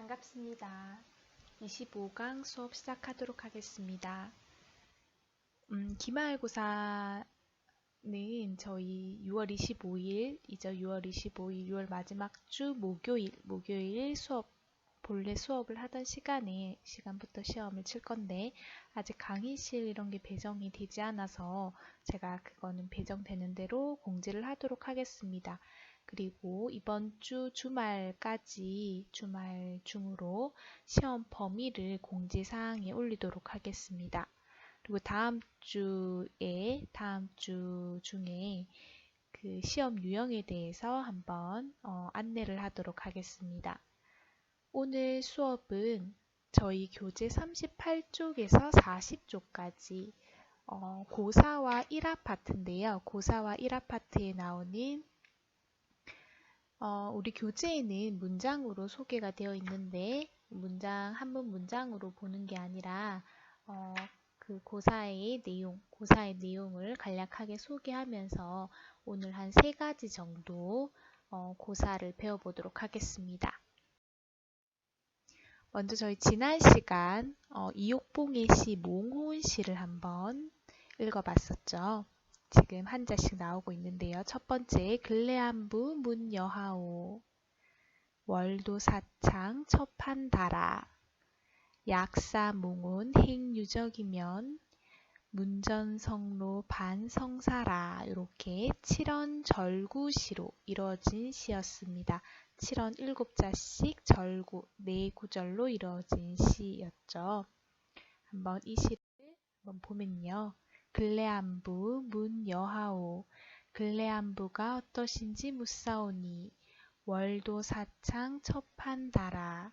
반갑습니다. 25강 수업 시작하도록 하겠습니다. 기말고사는 저희 6월 25일이죠. 6월 25일, 6월 마지막 주 목요일 본래 수업을 하던 시간부터 시험을 칠 건데, 아직 강의실 이런 게 배정이 되지 않아서 제가 그거는 배정되는 대로 공지를 하도록 하겠습니다. 그리고 이번 주 주말까지 주말 중으로 시험 범위를 공지사항에 올리도록 하겠습니다. 그리고 다음 주 중에 그 시험 유형에 대해서 한번 안내를 하도록 하겠습니다. 오늘 수업은 저희 교재 38쪽에서 40쪽까지 고사와 1화파트인데요. 고사와 1화파트에 나오는 우리 교재에는 문장으로 소개가 되어 있는데 한문 문장으로 보는 게 아니라 그 고사의 내용을 간략하게 소개하면서 오늘 한 3가지 정도 고사를 배워보도록 하겠습니다. 먼저 저희 지난 시간 이옥봉의 시 몽호은 시를 한번 읽어봤었죠. 지금 한 자씩 나오고 있는데요. 첫 번째, 글래안부 문여하오. 월도사창 첩한달아. 약사몽온 행유적이면 문전성로 반성사라. 이렇게 7언절구시로 이루어진 시였습니다. 7언 7자씩 절구 4구절로 이루어진 시였죠. 한번 이 시를 한번 보면요. 글래안부 문여하오. 글래안부가 어떠신지 묻사오니 월도사창 첩한달아.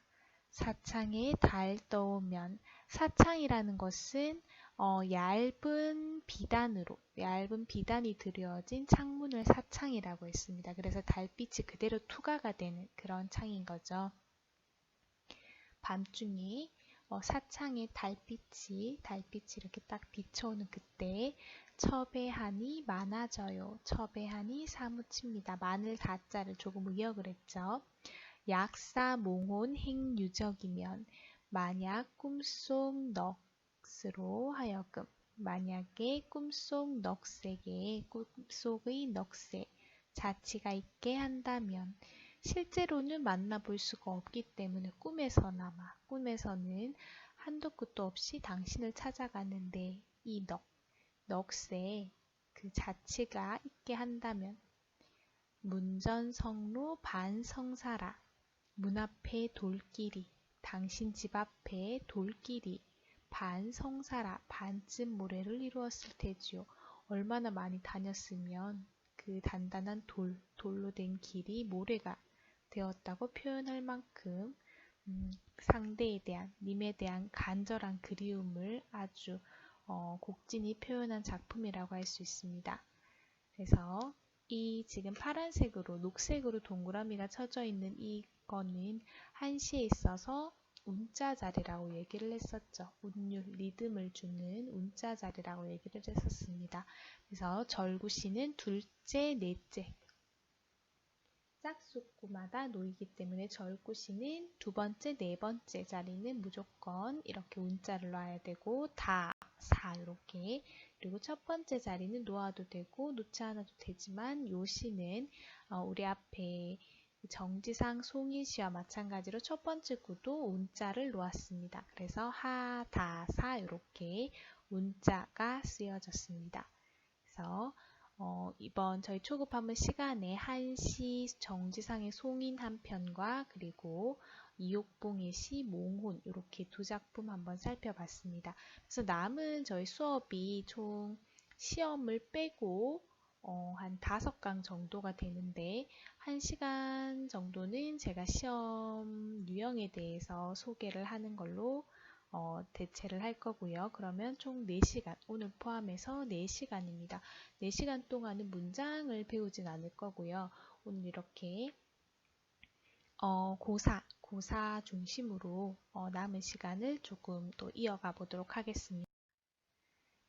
사창에 달 떠오면, 사창이라는 것은 얇은 비단이 들여진 창문을 사창이라고 했습니다. 그래서 달빛이 그대로 투과가 되는 그런 창인 거죠. 밤중에 사창에 달빛이 이렇게 딱 비춰오는 그때 첩의 많아져요. 첩의 한이 사무칩니다. 마늘 다자를 조금 의역을 했죠. 약사몽혼 행유적이면, 만약 꿈속 넋으로 하여금, 만약에 꿈속 넋에게 꿈속의 넋에 자취가 있게 한다면, 실제로는 만나볼 수가 없기 때문에 꿈에서는 한도 끝도 없이 당신을 찾아가는데 이 넋에 그 자취가 있게 한다면, 문전성로 반성사라. 문 앞에 돌길이, 당신 집 앞에 돌길이 반성사라, 반쯤 모래를 이루었을 테지요. 얼마나 많이 다녔으면 그 단단한 돌로 된 길이 모래가 되었다고 표현할 만큼 님에 대한 간절한 그리움을 아주 곡진히 표현한 작품이라고 할 수 있습니다. 그래서 이 지금 파란색으로 녹색으로 동그라미가 쳐져 있는 이거는 한시에 있어서 운자 자리라고 얘기를 했었죠. 운율, 리듬을 주는 운자 자리라고 얘기를 했었습니다. 그래서 절구시는 둘째, 넷째 짝수구마다 놓이기 때문에 절구시는 두 번째, 네 번째 자리는 무조건 이렇게 운자를 놔야 되고 다, 사 이렇게, 그리고 첫 번째 자리는 놓아도 되고 놓지 않아도 되지만 요 시는 우리 앞에 정지상 송인시와 마찬가지로 첫 번째 구도 운자를 놓았습니다. 그래서 하, 다, 사 이렇게 운자가 쓰여졌습니다. 그래서 이번 저희 초급한문 시간에 한시 정지상의 송인 한 편과 그리고 이옥봉의 시 몽혼 이렇게 두 작품 한번 살펴봤습니다. 그래서 남은 저희 수업이 총 시험을 빼고 한 5강 정도가 되는데 1시간 정도는 제가 시험 유형에 대해서 소개를 하는 걸로 대체를 할 거고요. 그러면 총 4시간, 오늘 포함해서 4시간입니다. 4시간 동안은 문장을 배우진 않을 거고요. 오늘 이렇게 고사 중심으로 남은 시간을 조금 또 이어가 보도록 하겠습니다.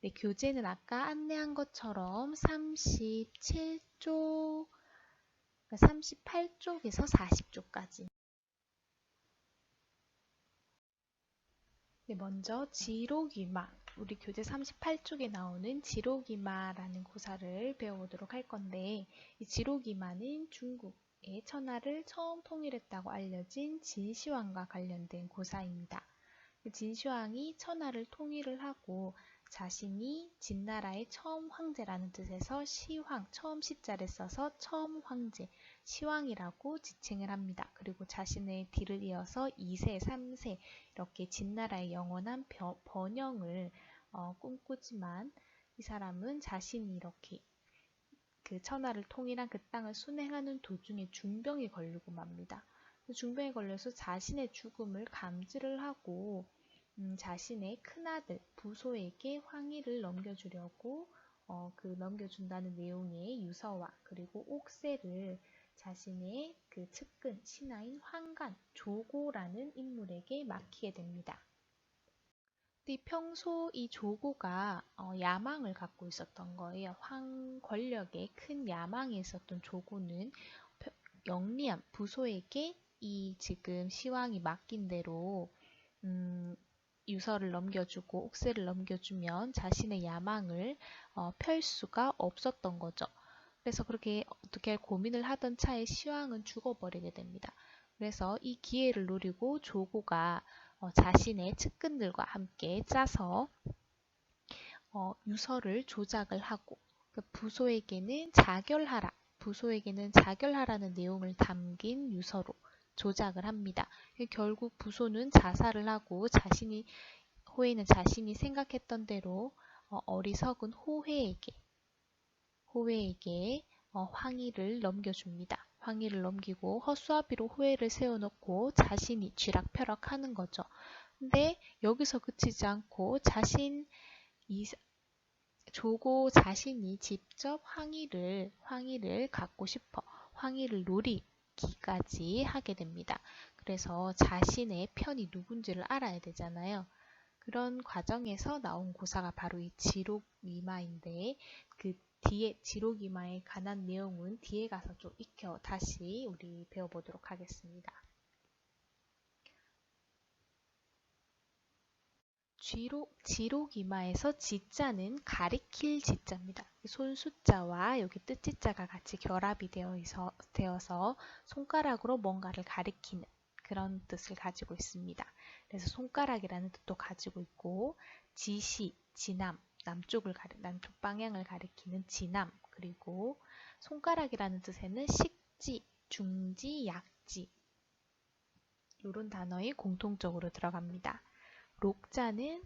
네, 교재는 아까 안내한 것처럼 38쪽에서 40쪽까지 네, 먼저 지록이마, 우리 교재 38쪽에 나오는 지록이마라는 고사를 배워보도록 할 건데, 이 지록이마는 중국의 천하를 처음 통일했다고 알려진 진시황과 관련된 고사입니다. 진시황이 천하를 통일을 하고 자신이 진나라의 처음 황제라는 뜻에서 시황, 처음 시자를 써서 처음 황제, 시황이라고 지칭을 합니다. 그리고 자신의 뒤를 이어서 2세, 3세 이렇게 진나라의 영원한 번영을 꿈꾸지만 이 사람은 자신이 이렇게 그 천하를 통일한 그 땅을 순행하는 도중에 중병에 걸리고 맙니다. 중병에 걸려서 자신의 죽음을 감지를 하고 자신의 큰아들 부소에게 황위를 넘겨주려고 그 넘겨준다는 내용의 유서와 그리고 옥새를 자신의 그 측근 신하인 황간 조고라는 인물에게 맡기게 됩니다. 평소 이 조고가 야망을 갖고 있었던 거예요. 권력에 큰 야망이 있었던 조고는 영리한 부소에게 이 지금 시황이 맡긴 대로 유서를 넘겨주고 옥새를 넘겨주면 자신의 야망을 펼 수가 없었던 거죠. 그래서 그렇게 어떻게 고민을 하던 차에 시황은 죽어버리게 됩니다. 그래서 이 기회를 노리고 조고가 자신의 측근들과 함께 짜서 유서를 조작을 하고 부소에게는 자결하라는 내용을 담긴 유서로 조작을 합니다. 결국 부소는 자살을 하고 호해는 자신이 생각했던 대로 어리석은 호해에게 황위를 넘겨줍니다. 황위를 넘기고 허수아비로 호해를 세워놓고 자신이 쥐락펴락하는 거죠. 근데 여기서 그치지 않고 조고 자신이 직접 황위를 갖고 싶어 황위를 노리기까지 하게 됩니다. 그래서 자신의 편이 누군지를 알아야 되잖아요. 그런 과정에서 나온 고사가 바로 이 지록이마인데 그 뒤에 지록이마에 관한 내용은 뒤에 가서 좀 익혀 다시 우리 배워보도록 하겠습니다. 지록이마에서 지자는 가리킬 지자입니다. 손수자와 여기 뜻지자가 같이 결합이 되어서 손가락으로 뭔가를 가리키는 그런 뜻을 가지고 있습니다. 그래서 손가락이라는 뜻도 가지고 있고 지시, 지남, 남쪽 방향을 가리키는 지남, 그리고 손가락이라는 뜻에는 식지, 중지, 약지 이런 단어에 공통적으로 들어갑니다. 록자는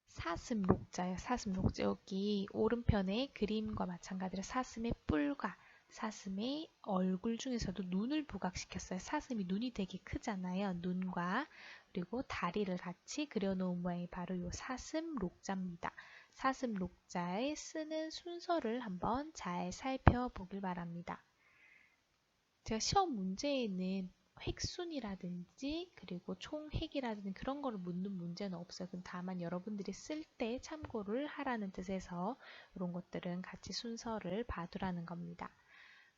사슴록자예요. 사슴록자 여기 오른편에 그림과 마찬가지로 사슴의 뿔과 사슴의 얼굴 중에서도 눈을 부각시켰어요. 사슴이 눈이 되게 크잖아요. 눈과 그리고 다리를 같이 그려놓은 모양이 바로 이 사슴록자입니다. 사슴록자에 쓰는 순서를 한번 잘 살펴보길 바랍니다. 제가 시험 문제에는 획순이라든지 그리고 총획이라든지 그런 거를 묻는 문제는 없어요. 다만 여러분들이 쓸 때 참고를 하라는 뜻에서 이런 것들은 같이 순서를 봐두라는 겁니다.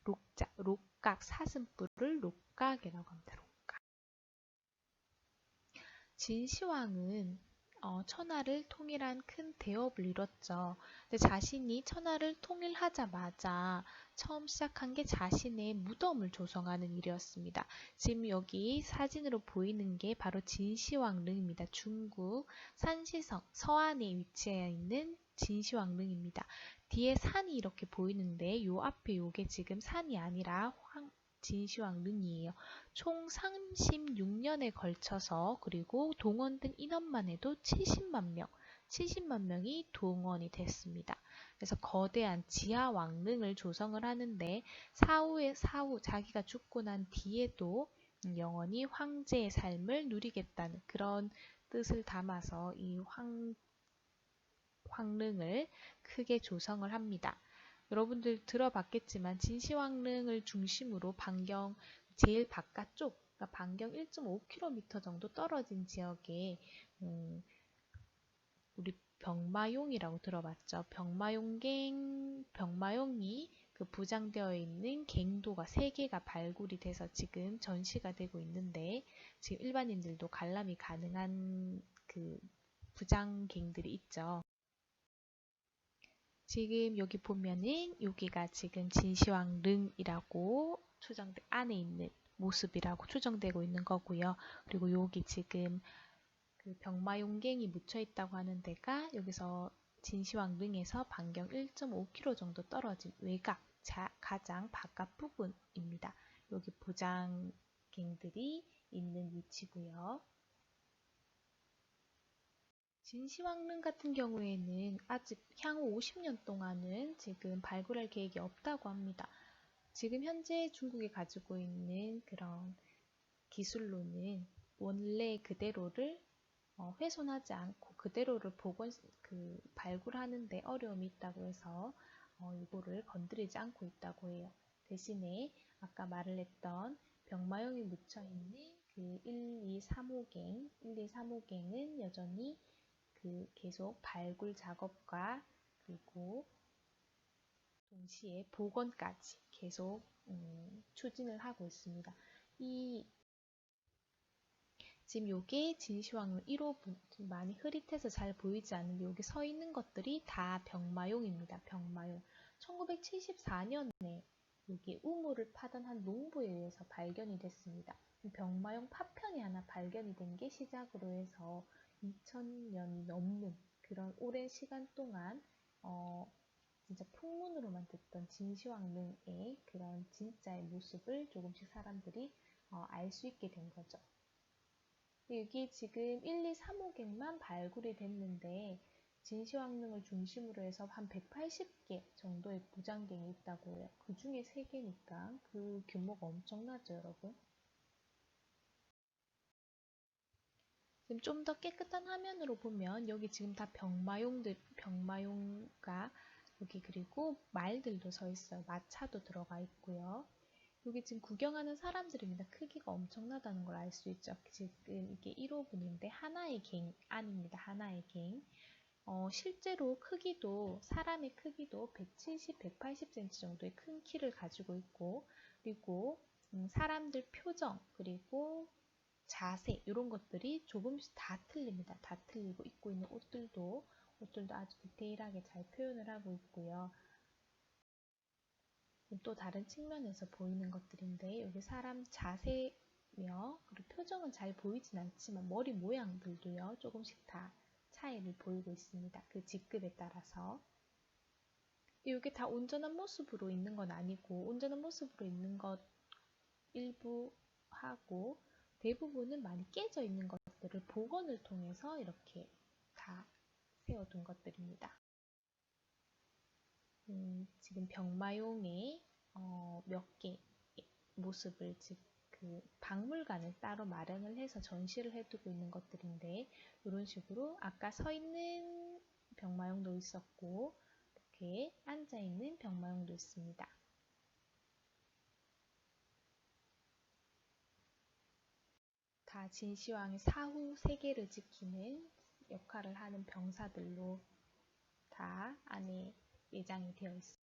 록자, 록각, 사슴뿔을 록각이라고 합니다. 록각. 진시황은 천하를 통일한 큰 대업을 이뤘죠. 근데 자신이 천하를 통일하자마자 처음 시작한 게 자신의 무덤을 조성하는 일이었습니다. 지금 여기 사진으로 보이는 게 바로 진시황릉입니다. 중국 산시성 서안에 위치해 있는 진시황릉입니다. 뒤에 산이 이렇게 보이는데 요 앞에 요게 지금 산이 아니라 진시황릉이에요. 총 36년에 걸쳐서 그리고 동원된 인원만 해도 70만 명이 동원이 됐습니다. 그래서 거대한 지하 왕릉을 조성을 하는데 사후 자기가 죽고 난 뒤에도 영원히 황제의 삶을 누리겠다는 그런 뜻을 담아서 이 황릉을 크게 조성을 합니다. 여러분들 들어봤겠지만 진시황릉을 중심으로 반경 제일 바깥쪽, 그러니까 반경 1.5km 정도 떨어진 지역에 우리 병마용이라고 들어봤죠. 병마용이 그 부장되어 있는 갱도가 3개가 발굴이 돼서 지금 전시가 되고 있는데 지금 일반인들도 관람이 가능한 그 부장갱들이 있죠. 지금 여기 보면은 여기가 지금 진시황릉이라고 추정돼 안에 있는 모습이라고 추정되고 있는 거고요. 그리고 여기 지금 그 병마용갱이 묻혀 있다고 하는 데가 여기서 진시황릉에서 반경 1.5km 정도 떨어진 외곽 가장 바깥 부분입니다. 여기 부장갱들이 있는 위치고요. 진시황릉 같은 경우에는 아직 향후 50년 동안은 지금 발굴할 계획이 없다고 합니다. 지금 현재 중국이 가지고 있는 그런 기술로는 원래 그대로를 훼손하지 않고 그대로를 발굴하는데 어려움이 있다고 해서 이거를 건드리지 않고 있다고 해요. 대신에 아까 말을 했던 병마용이 묻혀있는 그 1, 2, 3호갱, 1, 2, 3호갱은 여전히 계속 발굴 작업과 그리고 동시에 복원까지 계속 추진을 하고 있습니다. 지금 요게 진시황릉 1호분 많이 흐릿해서 잘 보이지 않는데 여기 서 있는 것들이 다 병마용입니다. 병마용. 1974년에 여기 우물을 파던 한 농부에 의해서 발견이 됐습니다. 병마용 파편이 하나 발견이 된 게 시작으로 해서 2000년이 넘는 그런 오랜 시간 동안 진짜 풍문으로만 듣던 진시황릉의 그런 진짜의 모습을 조금씩 사람들이 알 수 있게 된 거죠. 여기 지금 1, 2, 3호갱만 발굴이 됐는데 진시황릉을 중심으로 해서 한 180개 정도의 부장갱이 있다고 해요. 그 중에 3개니까 그 규모가 엄청나죠, 여러분. 지금 좀 더 깨끗한 화면으로 보면 여기 지금 다 병마용과 여기 그리고 말들도 서 있어요. 마차도 들어가 있고요. 여기 지금 구경하는 사람들입니다. 크기가 엄청나다는 걸 알 수 있죠. 지금 이게 1호분인데 하나의 갱 안입니다. 하나의 갱. 실제로 크기도 사람의 크기도 170, 180cm 정도의 큰 키를 가지고 있고 그리고 사람들 표정 그리고 자세 이런 것들이 조금씩 다 틀립니다. 다 틀리고 입고 있는 옷들도 아주 디테일하게 잘 표현을 하고 있고요. 또 다른 측면에서 보이는 것들인데 여기 사람 자세며 그리고 표정은 잘 보이진 않지만 머리 모양들도요 조금씩 다 차이를 보이고 있습니다. 그 직급에 따라서 이게 다 온전한 모습으로 있는 건 아니고 온전한 모습으로 있는 것 일부 하고 대부분은 많이 깨져 있는 것들을 복원을 통해서 이렇게 다 세워둔 것들입니다. 지금 병마용의 몇 개 모습을 그 박물관을 따로 마련을 해서 전시를 해두고 있는 것들인데 이런 식으로 아까 서 있는 병마용도 있었고 이렇게 앉아 있는 병마용도 있습니다. 다 진시황의 사후 세계를 지키는 역할을 하는 병사들로 다 안에 예장이 되어 있습니다.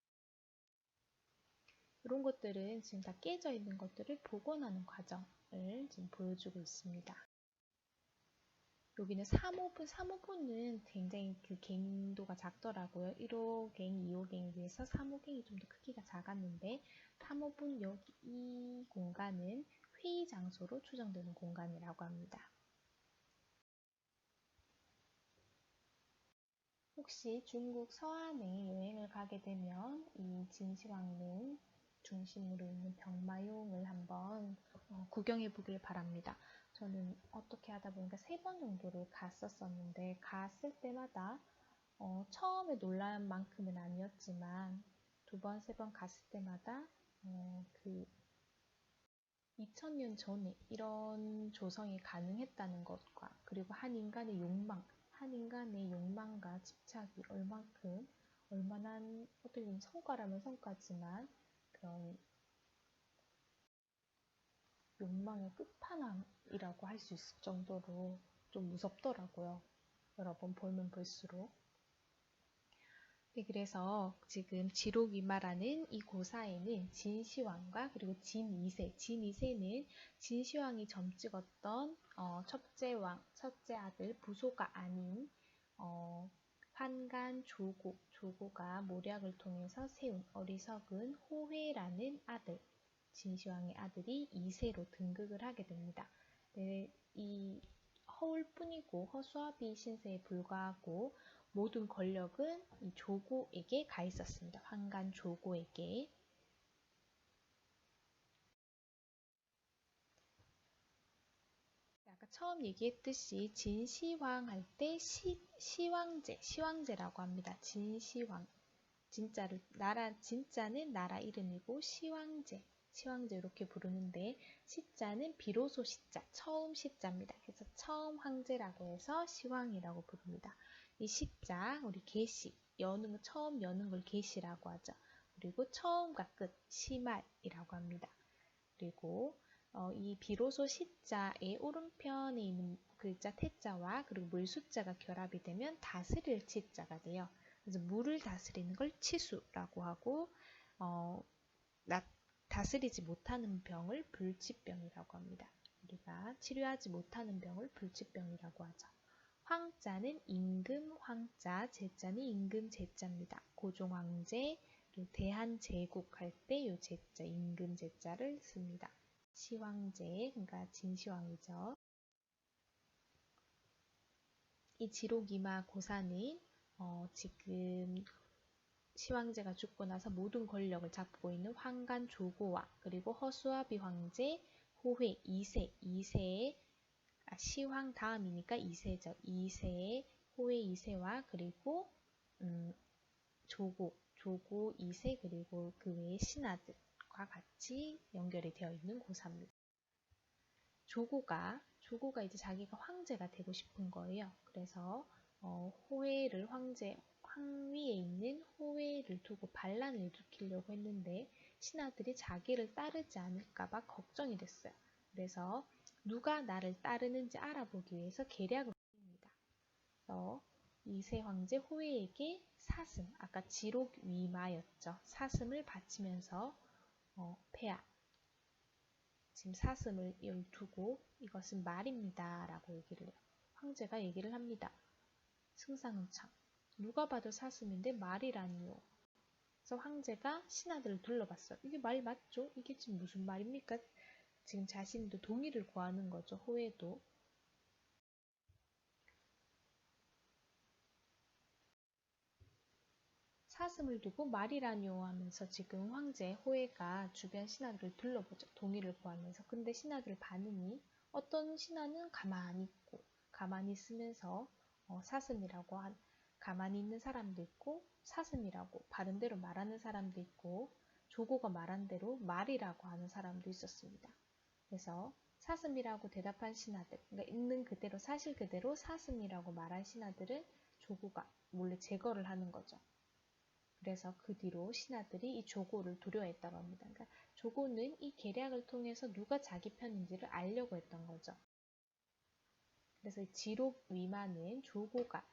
이런 것들은 지금 다 깨져 있는 것들을 복원하는 과정을 지금 보여주고 있습니다. 여기는 3호분은 굉장히 그 갱도가 작더라고요. 1호갱, 2호갱에 비해서 3호갱이 좀 더 크기가 작았는데 3호분 여기 이 공간은 회의 장소로 추정되는 공간이라고 합니다. 혹시 중국 서안에 여행을 가게 되면 이 진시황릉 중심으로 있는 병마용을 한번 구경해 보길 바랍니다. 저는 어떻게 하다 보니까 3번 정도를 갔었었는데 갔을 때마다 처음에 놀란 만큼은 아니었지만 2번, 3번 갔을 때마다 그 2000년 전에 이런 조성이 가능했다는 것과 그리고 한 인간의 욕망과 집착이 얼마나 어떻게 보면 성과라면 성과지만 그런 욕망의 끝판왕이라고 할 수 있을 정도로 좀 무섭더라고요. 여러 번 보면 볼수록. 네, 그래서 지금 지록위마라는 이 고사에는 진시황과 그리고 진이세는 진시황이 점 찍었던 첫째 왕, 첫째 아들 부소가 아닌 환관 조고가 모략을 통해서 세운 어리석은 호회라는 아들, 진시황의 아들이 이세로 등극을 하게 됩니다. 네, 이 허울뿐이고 허수아비 신세에 불과하고 모든 권력은 이 조고에게 가 있었습니다. 환관 조고에게. 아까 처음 얘기했듯이 진시황 할 때 시황제라고 합니다. 진시황. 진짜는 나라 이름이고 시황제 이렇게 부르는데 시자는 비로소 시자, 처음 시자입니다. 그래서 처음 황제라고 해서 시황이라고 부릅니다. 이 시자, 우리 계시, 처음 여는 걸 계시라고 하죠. 그리고 처음과 끝, 시말이라고 합니다. 그리고 이 비로소 시자의 오른편에 있는 글자 태자와 그리고 물숫자가 결합이 되면 다스릴 치자가 돼요. 그래서 물을 다스리는 걸 치수라고 하고 다스리지 못하는 병을 불치병이라고 합니다. 우리가 치료하지 못하는 병을 불치병이라고 하죠. 황자는 임금 황자, 제자는 임금 제자입니다. 고종 황제, 대한제국 할 때 이 제자, 임금 제자를 씁니다. 시황제, 그러니까 진시황이죠. 이 지록이마 고사는 지금 시황제가 죽고 나서 모든 권력을 잡고 있는 환관 조고와 그리고 허수아비 황제, 호회, 이세의 시황 다음이니까 2세죠. 2세의 호회 2세와 그리고 조고 2세 그리고 그 외의 신하들과 같이 연결이 되어 있는 고사입니다. 조고가 이제 자기가 황제가 되고 싶은 거예요. 그래서 호회를 황위에 있는 호회를 두고 반란을 일으키려고 했는데 신하들이 자기를 따르지 않을까봐 걱정이 됐어요. 그래서 누가 나를 따르는지 알아보기 위해서 계략을 합니다. 그래서 이세 황제 호회에게 사슴, 아까 지록위마였죠. 사슴을 바치면서 폐하, 지금 사슴을 여기 두고 이것은 말입니다 라고 얘기를 해요. 황제가 얘기를 합니다. 승상은 참, 누가 봐도 사슴인데 말이라니요. 그래서 황제가 신하들을 둘러봤어요. 이게 말 맞죠? 이게 지금 무슨 말입니까? 지금 자신도 동의를 구하는 거죠. 호해도. 사슴을 두고 말이라뇨 하면서 지금 황제 호해가 주변 신하들을 둘러보죠. 동의를 구하면서. 근데 신하들 반응이 어떤 신하는 가만히 있고 가만히 있으면서 사슴이라고 가만히 있는 사람도 있고 사슴이라고 바른 대로 말하는 사람도 있고 조고가 말한 대로 말이라고 하는 사람도 있었습니다. 그래서 사슴이라고 대답한 신하들, 그러니까 있는 그대로 사실 그대로 사슴이라고 말한 신하들은 조고가 몰래 제거를 하는 거죠. 그래서 그 뒤로 신하들이 이 조고를 두려워했다고 합니다. 그러니까 조고는 이 계략을 통해서 누가 자기 편인지를 알려고 했던 거죠. 그래서 지록위마는 조고가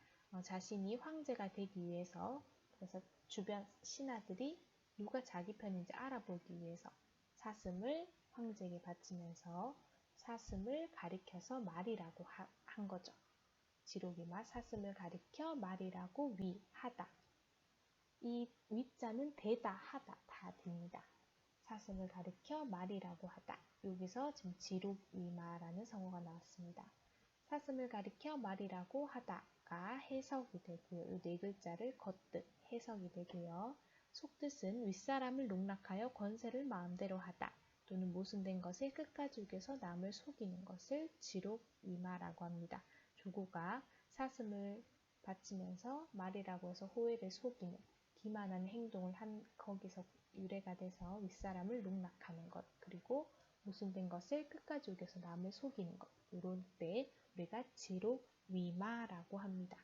자신이 황제가 되기 위해서 그래서 주변 신하들이 누가 자기 편인지 알아보기 위해서 사슴을 황제에게 바치면서 사슴을 가리켜서 말이라고 한 거죠. 지록위마 사슴을 가리켜 말이라고 하다. 이 위자는 되다, 하다, 다 됩니다. 사슴을 가리켜 말이라고 하다. 여기서 지금 지록위마라는 성어가 나왔습니다. 사슴을 가리켜 말이라고 하다가 해석이 되고요. 이 네 글자를 겉뜻 해석이 되고요. 속뜻은 윗사람을 농락하여 권세를 마음대로 하다 또는 모순된 것을 끝까지 우겨서 남을 속이는 것을 지록위마라고 합니다. 조고가 사슴을 바치면서 말이라고 해서 호해를 속이는 기만한 행동을 거기서 유래가 돼서 윗사람을 농락하는 것 그리고 모순된 것을 끝까지 우겨서 남을 속이는 것 이런 때 우리가 지록위마라고 합니다.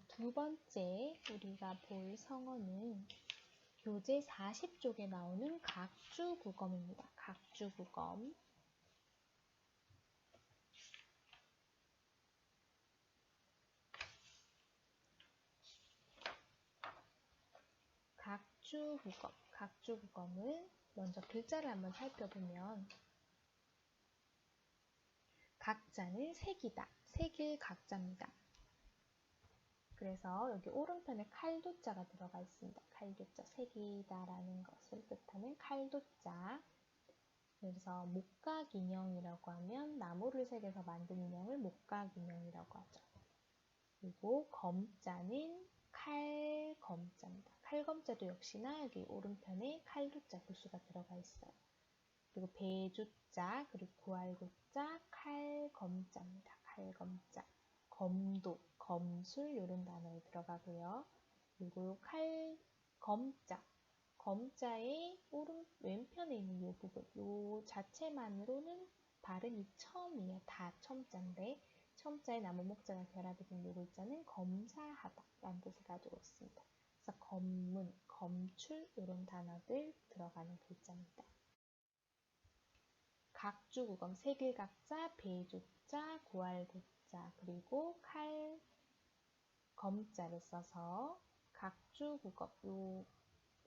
두 번째 우리가 볼 성어는 교재 40쪽에 나오는 각주구검입니다. 각주구검. 각주구검은 먼저 글자를 한번 살펴보면 각자는 색이다. 색일 각자입니다. 그래서 여기 오른편에 칼도자가 들어가 있습니다. 칼도자, 색이다라는 것을 뜻하는 칼도자. 그래서 목각인형이라고 하면 나무를 새겨서 만든 인형을 목각인형이라고 하죠. 그리고 검자는 칼검자입니다. 칼검자도 역시나 여기 오른편에 칼도자 부수가 들어가 있어요. 그리고 배주자, 그리고 구알구자, 칼검자입니다. 칼검자. 검도, 검술 이런 단어에 들어가고요. 그리고 칼검자. 검자의 왼편에 있는 이 부분, 이 자체만으로는 발음이 첨이에요. 다 첨자인데 첨자에 나무 목자가 결합이 된 이 글자는 검사하다라는 뜻을 가지고 있습니다. 그래서 검문, 검출 이런 단어들 들어가는 글자입니다. 각주구검, 색일각자, 배주자, 구알구자, 그리고 칼검자를 써서 각주구검, 요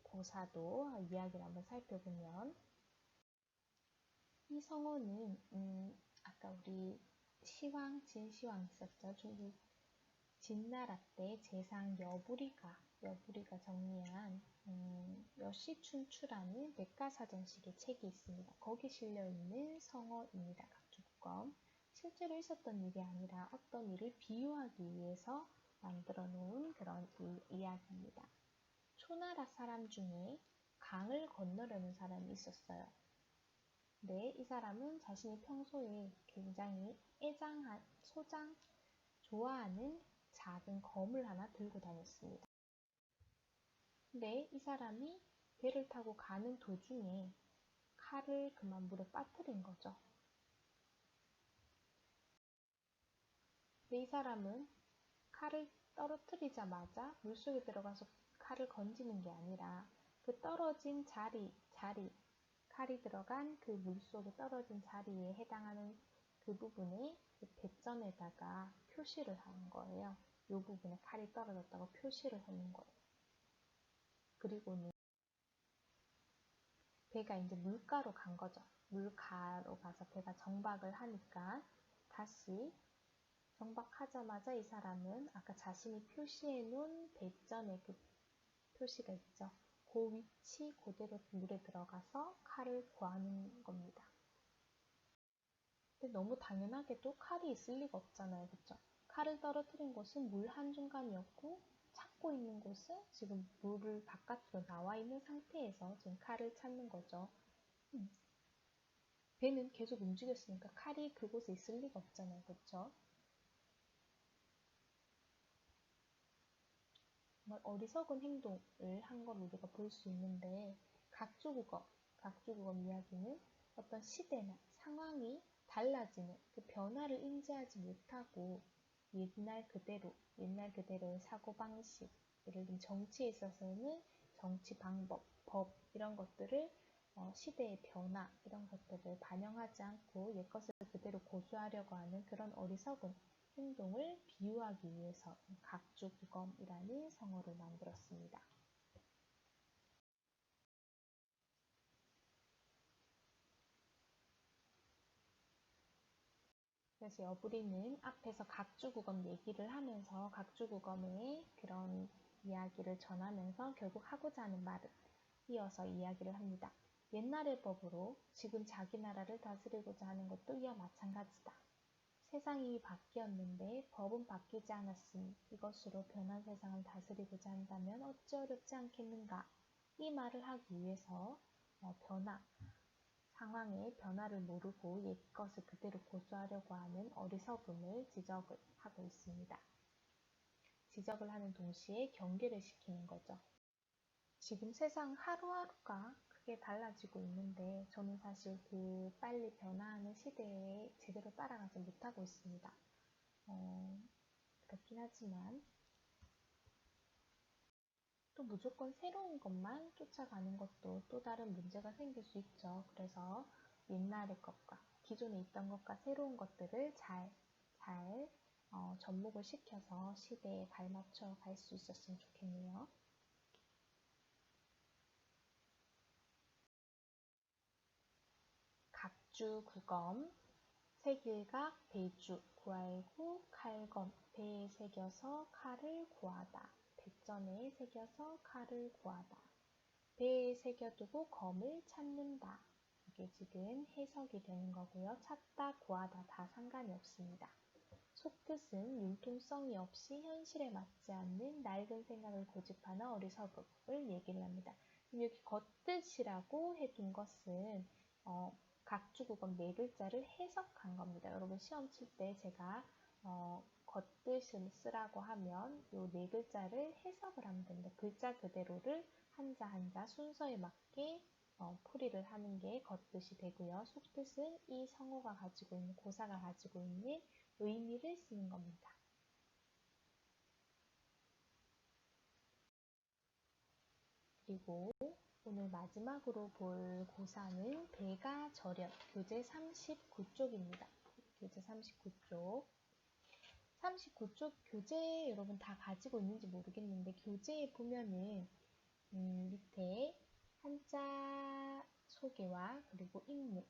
고사도 이야기를 한번 살펴보면 이 성어는 아까 우리 시황, 진시황 있었죠. 중국 진나라 때 재상 여부리가 정리한 여시춘추라는 백가사전식의 책이 있습니다. 거기 실려있는 성어입니다. 각주구검. 실제로 있었던 일이 아니라 어떤 일을 비유하기 위해서 만들어 놓은 그런 이야기입니다. 초나라 사람 중에 강을 건너려는 사람이 있었어요. 근데 이 사람은 자신이 평소에 굉장히 좋아하는 작은 검을 하나 들고 다녔습니다. 근데 이 사람이 배를 타고 가는 도중에 칼을 그만 물에 빠뜨린 거죠. 근데 이 사람은 칼을 떨어뜨리자마자 물속에 들어가서 칼을 건지는 게 아니라 그 떨어진 칼이 들어간 그 물속에 떨어진 자리에 해당하는 그 부분에 그 배점에다가 표시를 하는 거예요. 이 부분에 칼이 떨어졌다고 표시를 하는 거예요. 그리고는 배가 이제 물가로 간 거죠. 물가로 가서 배가 정박을 하니까 다시 정박하자마자 이 사람은 아까 자신이 표시해 놓은 배점의 그 표시가 있죠. 그 위치 그대로 물에 들어가서 칼을 구하는 겁니다. 근데 너무 당연하게도 칼이 있을 리가 없잖아요. 그쵸? 칼을 떨어뜨린 곳은 물 한중간이었고 찾고 있는 곳은 지금 물을 바깥으로 나와 있는 상태에서 지금 칼을 찾는 거죠. 배는 계속 움직였으니까 칼이 그곳에 있을 리가 없잖아요. 그쵸? 정말 어리석은 행동을 한 걸 우리가 볼 수 있는데 각주국어 이야기는 어떤 시대나 상황이 달라지는 그 변화를 인지하지 못하고 옛날 그대로의 사고방식, 예를 들면 정치에 있어서는 정치 방법, 법 이런 것들을 시대의 변화 이런 것들을 반영하지 않고 옛것을 그대로 고수하려고 하는 그런 어리석은 행동을 비유하기 위해서 각주구검이라는 성어를 만들었습니다. 그래서 여부리는 앞에서 각주구검 얘기를 하면서 각주구검의 그런 이야기를 전하면서 결국 하고자 하는 말을 이어서 이야기를 합니다. 옛날의 법으로 지금 자기 나라를 다스리고자 하는 것도 이와 마찬가지다. 세상이 바뀌었는데 법은 바뀌지 않았으니 이것으로 변한 세상을 다스리고자 한다면 어찌 어렵지 않겠는가. 이 말을 하기 위해서 상황의 변화를 모르고 옛것을 그대로 고수하려고 하는 어리석음을 지적을 하고 있습니다. 지적을 하는 동시에 경계를 시키는 거죠. 지금 세상 하루하루가 크게 달라지고 있는데 저는 사실 그 빨리 변화하는 시대에 제대로 따라가지 못하고 있습니다. 그렇긴 하지만 또 무조건 새로운 것만 쫓아가는 것도 또 다른 문제가 생길 수 있죠. 그래서 옛날의 것과 기존에 있던 것과 새로운 것들을 잘 접목을 시켜서 시대에 발맞춰 갈 수 있었으면 좋겠네요. 각주, 구검, 세길각, 배주, 구알구, 칼검, 배에 새겨서 칼을 구하다. 배전에 새겨서 칼을 구하다. 배에 새겨두고 검을 찾는다. 이게 지금 해석이 되는 거고요. 찾다, 구하다 다 상관이 없습니다. 속뜻은 융통성이 없이 현실에 맞지 않는 낡은 생각을 고집하는 어리석음을 얘기를 합니다. 여기 겉뜻이라고 해둔 것은 각주국어 네 글자를 해석한 겁니다. 여러분 시험 칠 때 제가 겉뜻을 쓰라고 하면 이 네 글자를 해석을 하면 됩니다. 글자 그대로를 한자 한자 순서에 맞게 풀이를 하는 게 겉뜻이 되고요. 속뜻은 이 성어가 가지고 있는 고사가 가지고 있는 의미를 쓰는 겁니다. 그리고 오늘 마지막으로 볼 고사는 배가 저련, 교재 39쪽입니다. 교재 39쪽. 39쪽 교재 여러분 다 가지고 있는지 모르겠는데 교재에 보면은 밑에 한자 소개와 그리고 인물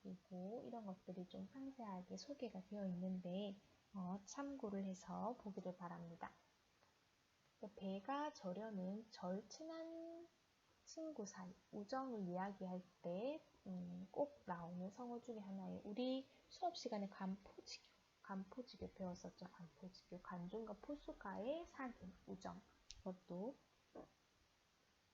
그리고 이런 것들이 좀 상세하게 소개가 되어 있는데 참고를 해서 보기를 바랍니다. 배가 저려는 절친한 친구 사이, 우정을 이야기할 때 꼭 나오는 성어 중에 하나예요. 우리 수업 시간에 간포지교 배웠었죠. 간포지교, 간중과 포수가의 사귐, 우정. 그것도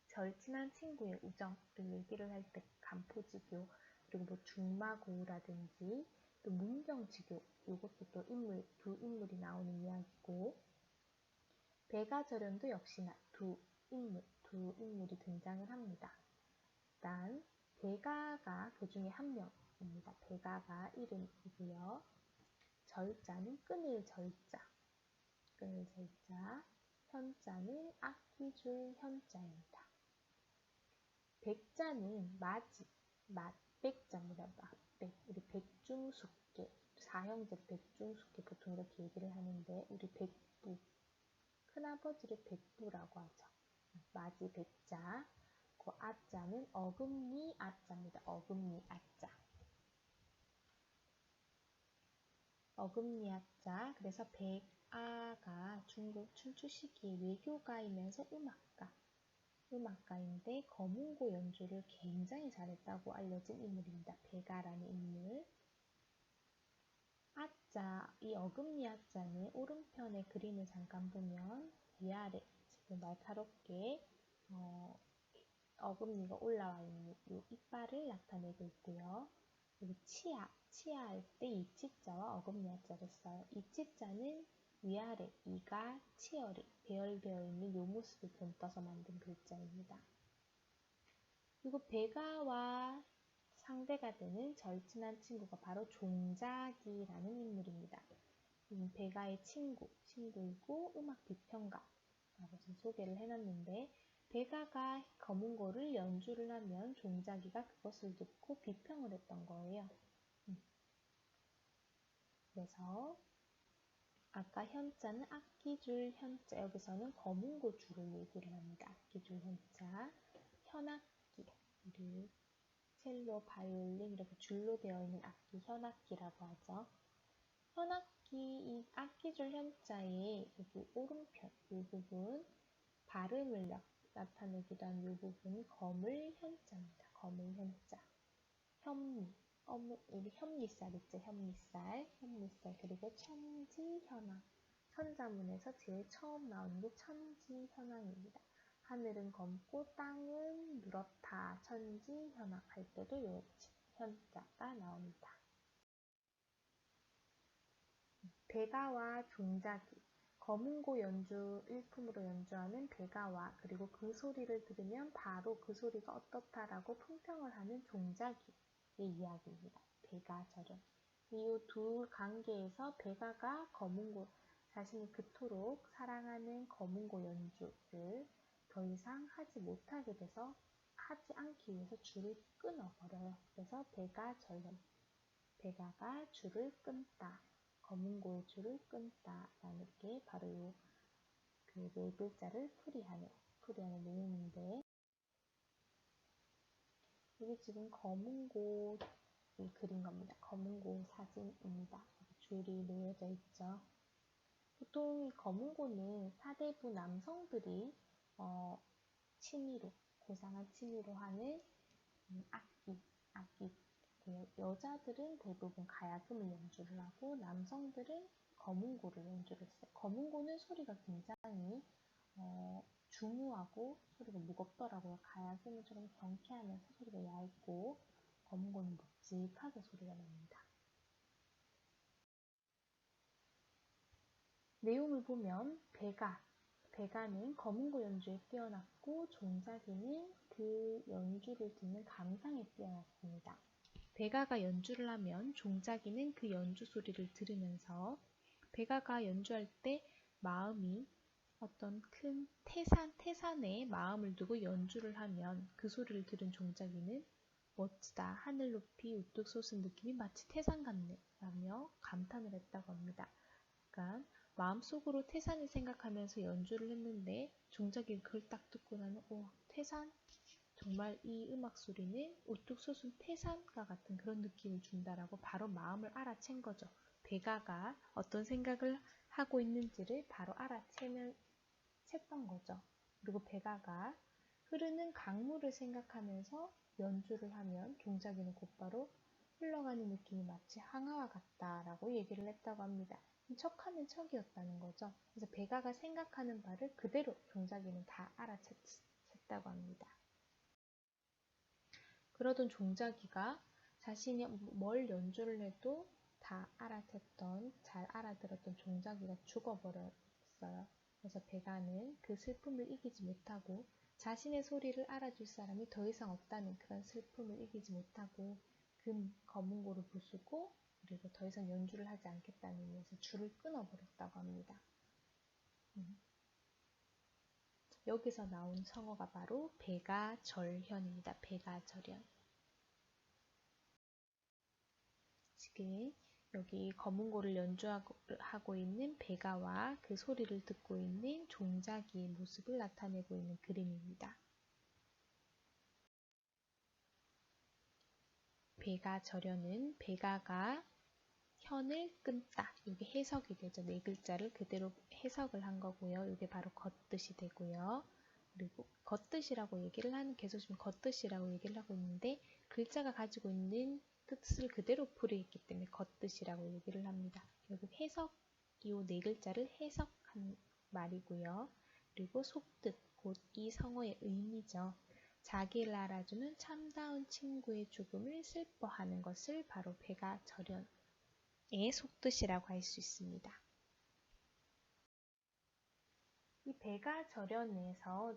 절친한 친구의 우정을 얘기를 할 때 간포지교, 그리고 뭐 중마고라든지 또 문경지교, 이것도 또 두 인물이 나오는 이야기고, 배가저련도 역시나 두 인물이 등장을 합니다. 일단 배가가 그 중에 한 명입니다. 배가가 이름이고요. 절자는 끊을 절자, 현자는 악기줄 현자입니다. 백자는 맛백자입니다. 맛백. 우리 백중숙계, 사형제 백중숙계 보통 이렇게 얘기를 하는데 우리 백부, 큰아버지를 백부라고 하죠. 맞이 백자. 그 아자는 어금니 아자입니다. 어금니 아자. 어금니 아자. 그래서 백아가 중국 춘추 시기의 외교가이면서 음악가인데 거문고 연주를 굉장히 잘했다고 알려진 인물입니다. 백아라는 인물. 아자, 이 어금니 아자는 오른편의 그림을 잠깐 보면 위아래 지금 날카롭게 어금니가 올라와 있는 이 이빨을 나타내고 있고요. 그리고 치아할 때 이 치자와 어금니 아자를 써요. 이 치자는 위아래 이가 치열이 배열되어 있는 이 모습을 본떠서 만든 글자입니다. 그리고 배가와 상대가 되는 절친한 친구가 바로 종작이라는 인물입니다. 배가의 친구이고 음악 비평가라고 지금 소개를 해놨는데 배가가 거문고를 연주를 하면 종작이가 그것을 듣고 비평을 했던 거예요. 그래서 아까 현자는 악기줄 현자, 여기서는 거문고 줄을 얘기를 합니다. 악기줄 현자, 현악기, 우리 첼로, 바이올린 이렇게 줄로 되어 있는 악기, 현악기라고 하죠. 현악기, 이 악기줄 현자의 여기 오른편, 이 부분, 발음을 나타내기도 한 이 부분이 거물 현자입니다. 거물 현자. 현미, 우리 현미쌀 있죠? 현미쌀, 그리고 천지현황. 천자문에서 제일 처음 나오는 게 천지현황입니다. 하늘은 검고 땅은 누렇다. 천지현황 할 때도 요 현자가 나옵니다. 배가와 종작이, 거문고 연주 일품으로 연주하는 배가와 그리고 그 소리를 들으면 바로 그 소리가 어떻다라고 품평을 하는 종작이의 이야기입니다. 배가저련. 이 두 관계에서 배가가 자신이 그토록 사랑하는 거문고 연주를 더 이상 하지 못하게 돼서 하지 않기 위해서 줄을 끊어버려요. 그래서 배가 절연, 배가가 줄을 끊다, 검은고의 줄을 끊다 라는 게 바로 그 네 글자를 풀이하는 내용인데, 이게 지금 검은고를 그린 겁니다. 검은고 사진입니다. 줄이 놓여져 있죠. 보통 이 검은고는 사대부 남성들이 취미로, 고상한 취미로 하는 악기고요. 여자들은 대부분 가야금을 연주를 하고 남성들은 검은고를 연주를 했어요. 검은고는 소리가 굉장히 중후하고 소리가 무겁더라고요. 가야금은 조금 경쾌하면서 소리가 얇고 검은고는 묵직하게 소리가 납니다. 내용을 보면 배가는 검은고 연주에 뛰어났고 종자기는 그 연주를 듣는 감상에 뛰어났습니다. 배가가 연주를 하면 종자기는 그 연주 소리를 들으면서 배가가 연주할 때 마음이 어떤 큰 태산에 마음을 두고 연주를 하면 그 소리를 들은 종자기는 멋지다, 하늘 높이 우뚝 솟은 느낌이 마치 태산 같네 라며 감탄을 했다고 합니다. 그러니까 마음속으로 태산을 생각하면서 연주를 했는데 종자기가 그걸 딱 듣고 나는 태산? 정말 이 음악 소리는 우뚝 솟은 태산과 같은 그런 느낌을 준다라고 바로 마음을 알아챈 거죠. 배가가 어떤 생각을 하고 있는지를 바로 알아챘던 거죠. 그리고 배가가 흐르는 강물을 생각하면서 연주를 하면 종자기는 곧바로 흘러가는 느낌이 마치 항아와 같다라고 얘기를 했다고 합니다. 척하면 척이었다는 거죠. 그래서 배가가 생각하는 바를 그대로 종자기는 다 알아챘다고 합니다. 그러던 종자기가 자신이 뭘 연주를 해도 다 알아챘던, 잘 알아들었던 종자기가 죽어버렸어요. 그래서 배가는 그 슬픔을 이기지 못하고 자신의 소리를 알아줄 사람이 더 이상 없다는 그런 슬픔을 이기지 못하고 그 검은고를 부수고 그리고 더 이상 연주를 하지 않겠다는 의미에서 줄을 끊어버렸다고 합니다. 여기서 나온 성어가 바로 배가절현입니다. 배가절현. 지금 여기 검은고를 연주하고 있는 배가와 그 소리를 듣고 있는 종자기의 모습을 나타내고 있는 그림입니다. 배가절현은 배가가 현을 끊다. 이게 해석이 되죠. 네 글자를 그대로 해석을 한 거고요. 이게 바로 겉뜻이 되고요. 그리고 겉뜻이라고 얘기를 하는 개소시면 겉뜻이라고 얘기를 하고 있는데 글자가 가지고 있는 뜻을 그대로 풀이했기 때문에 겉뜻이라고 얘기를 합니다. 결국 해석, 이 네 글자를 해석한 말이고요. 그리고 속뜻, 곧 이 성어의 의미죠. 자기를 알아주는 참다운 친구의 죽음을 슬퍼하는 것을 바로 배가절현의 속뜻이라고 할 수 있습니다. 이 배가절연에서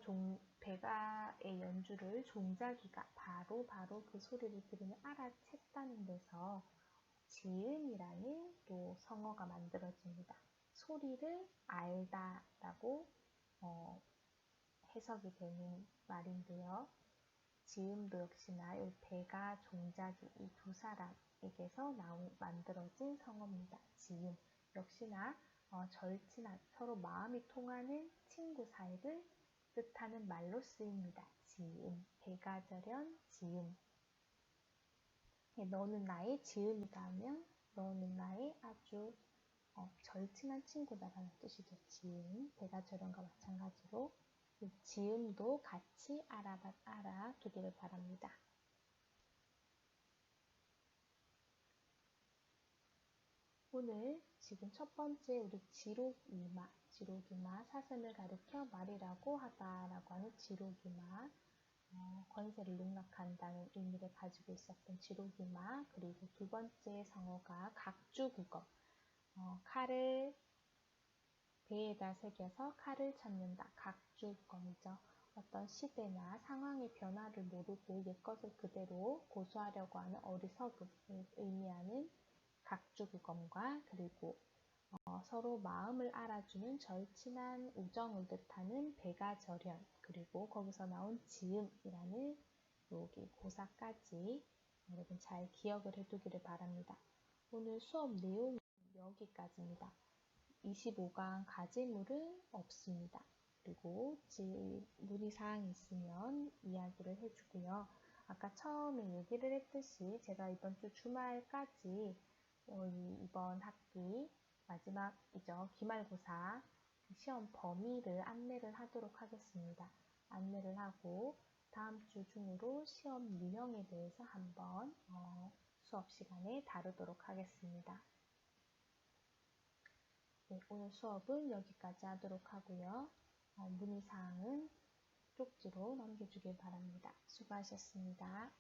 배가의 연주를 종자기가 바로 그 소리를 들으면 알아챘다는 데서 지음이라는 또 성어가 만들어집니다. 소리를 알다라고 해석이 되는 말인데요. 지음도 역시나 이 배가, 종자기 이 두 사람에게서 만들어진 성어입니다. 지음 역시나 절친한 서로 마음이 통하는 친구 사이를 뜻하는 말로 쓰입니다. 지음, 배가절연, 지음. 너는 나의 지음이다 하면 너는 나의 아주 절친한 친구다라는 뜻이죠. 지음, 배가절연과 마찬가지로 지음도 같이 알아두기를 바랍니다. 오늘 지금 첫 번째 우리 지록이마 사슴을 가리켜 말이라고 하다라고 하는 지록이마, 권세를 농락한다는 의미를 가지고 있었던 지록이마, 그리고 두 번째 성어가 각주국어, 칼을 배에다 새겨서 칼을 찾는다. 각주국어이죠. 어떤 시대나 상황의 변화를 모르고 옛것을 그대로 고수하려고 하는 어리석음을 의미하는 각주국어과 그리고 서로 마음을 알아주는 절친한 우정을 뜻하는 배가절연, 그리고 거기서 나온 지음이라는 여기 고사까지 여러분 잘 기억을 해두기를 바랍니다. 오늘 수업 내용은 여기까지입니다. 25강 가제물은 없습니다. 그리고 문의사항이 있으면 이야기를 해주고요. 아까 처음에 얘기를 했듯이 제가 이번 주 주말까지 이번 학기 마지막이죠. 기말고사 시험 범위를 안내를 하도록 하겠습니다. 안내를 하고 다음 주 중으로 시험 유형에 대해서 한번 수업 시간에 다루도록 하겠습니다. 네, 오늘 수업은 여기까지 하도록 하고요. 문의사항은 쪽지로 남겨주길 바랍니다. 수고하셨습니다.